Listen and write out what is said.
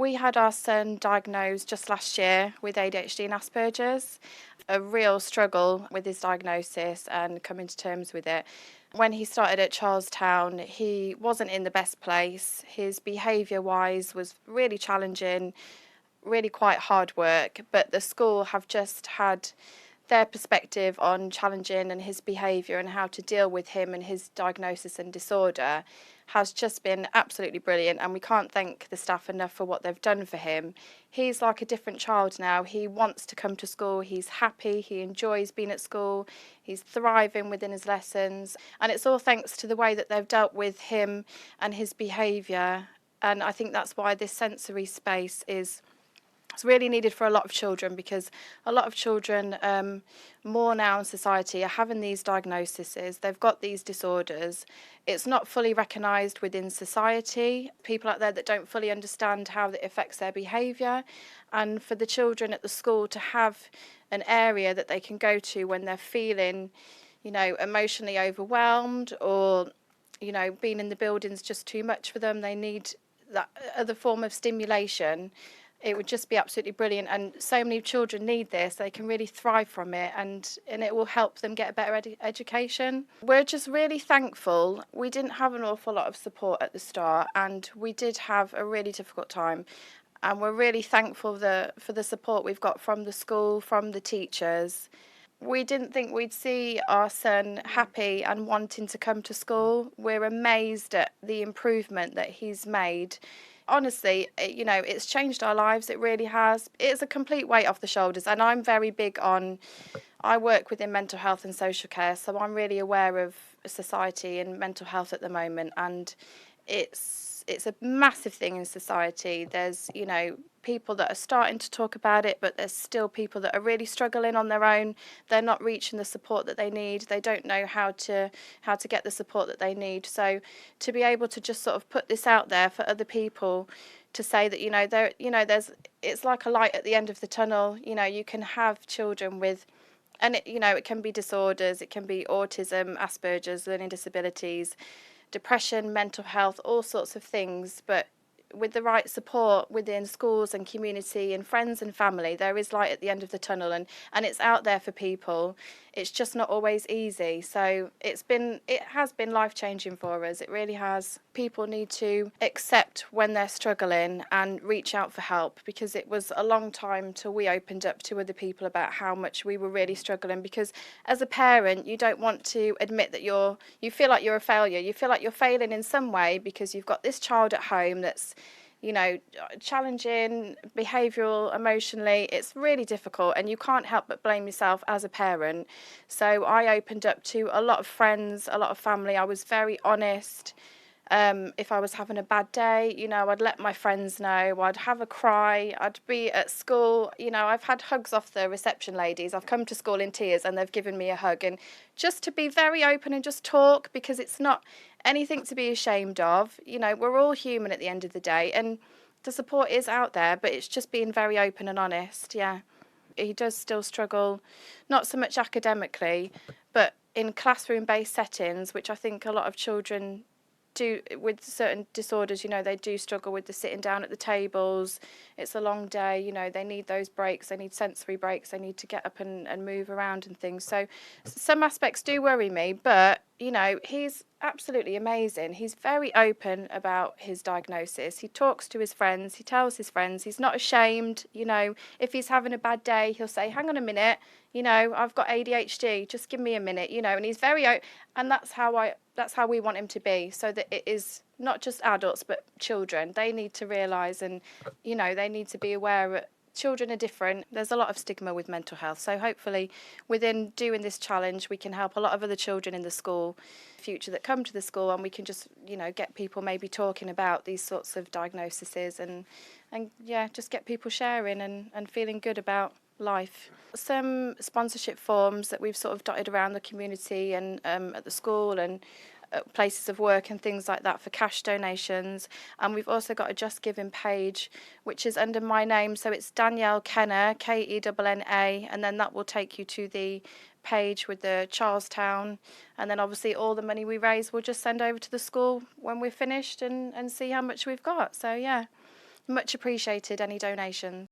We had our son diagnosed just last year with ADHD and Asperger's. A real struggle with his diagnosis and coming to terms with it. When he started at Charlestown, he wasn't in the best place. His behaviour-wise was really challenging, really quite hard work, but the school have just had their perspective on challenging and his behaviour and how to deal with him and his diagnosis and disorder has just been absolutely brilliant, and we can't thank the staff enough for what they've done for him. He's like a different child now. He wants to come to school, he's happy, he enjoys being at school, he's thriving within his lessons, and it's all thanks to the way that they've dealt with him and his behaviour. And I think that's why this sensory space is it's really needed for a lot of children, because a lot of children more now in society are having these diagnoses, they've got these disorders. It's not fully recognised within society, people out there that don't fully understand how it affects their behaviour, and for the children at the school to have an area that they can go to when they're feeling, emotionally overwhelmed, or, being in the building's just too much for them, they need that other form of stimulation. It would just be absolutely brilliant, and so many children need this. They can really thrive from it, and it will help them get a better education. We're just really thankful. We didn't have an awful lot of support at the start, and we did have a really difficult time, and we're really thankful for the support we've got from the school, from the teachers. We didn't think we'd see our son happy and wanting to come to school. We're amazed at the improvement that he's made. Honestly, it's changed our lives. It really has. It's a complete weight off the shoulders, and I'm very big on, I work within mental health and social care, so I'm really aware of society and mental health at the moment, and it's a massive thing in society. There's, people that are starting to talk about it, but there's still people that are really struggling on their own. They're not reaching the support that they need. They don't know how to get the support that they need. So to be able to just sort of put this out there for other people to say that, it's like a light at the end of the tunnel. You can have children with, and it can be disorders, it can be autism, Asperger's, learning disabilities, depression, mental health, all sorts of things, but with the right support within schools and community and friends and family, there is light at the end of the tunnel, and it's out there for people. It's just not always easy. So it has been life-changing for us. It really has. People need to accept when they're struggling and reach out for help, because it was a long time till we opened up to other people about how much we were really struggling, because as a parent, you don't want to admit that you feel like you're a failure. You feel like you're failing in some way because you've got this child at home that's challenging, behavioural, emotionally. It's really difficult, and you can't help but blame yourself as a parent. So I opened up to a lot of friends, a lot of family. I was very honest. If I was having a bad day, I'd let my friends know. I'd have a cry. I'd be at school. I've had hugs off the reception ladies. I've come to school in tears and they've given me a hug. And just to be very open and just talk, because it's not anything to be ashamed of. We're all human at the end of the day, and the support is out there, but it's just being very open and honest. Yeah. He does still struggle, not so much academically, but in classroom-based settings, which I think a lot of children do with certain disorders. They do struggle with the sitting down at the tables. It's a long day. They need those breaks. They need sensory breaks. They need to get up and move around and things. So some aspects do worry me, but he's absolutely amazing. He's very open about his diagnosis. He talks to his friends. He tells his friends. He's not ashamed. If he's having a bad day, he'll say, hang on a minute, I've got ADHD, just give me a minute, and he's very open, and that's how we want him to be, so that it is not just adults but children. They need to realise, and they need to be aware that children are different. There's a lot of stigma with mental health, so hopefully within doing this challenge we can help a lot of other children in the school future that come to the school, and we can just get people maybe talking about these sorts of diagnoses, and just get people sharing and feeling good about life. Some sponsorship forms that we've sort of dotted around the community and at the school and places of work and things like that for cash donations, and we've also got a Just Giving page which is under my name, so it's Danielle Kenna, Kenna, and then that will take you to the page with the Charlestown, and then obviously all the money we raise we'll just send over to the school when we're finished and see how much we've got. So yeah, Much appreciated any donations.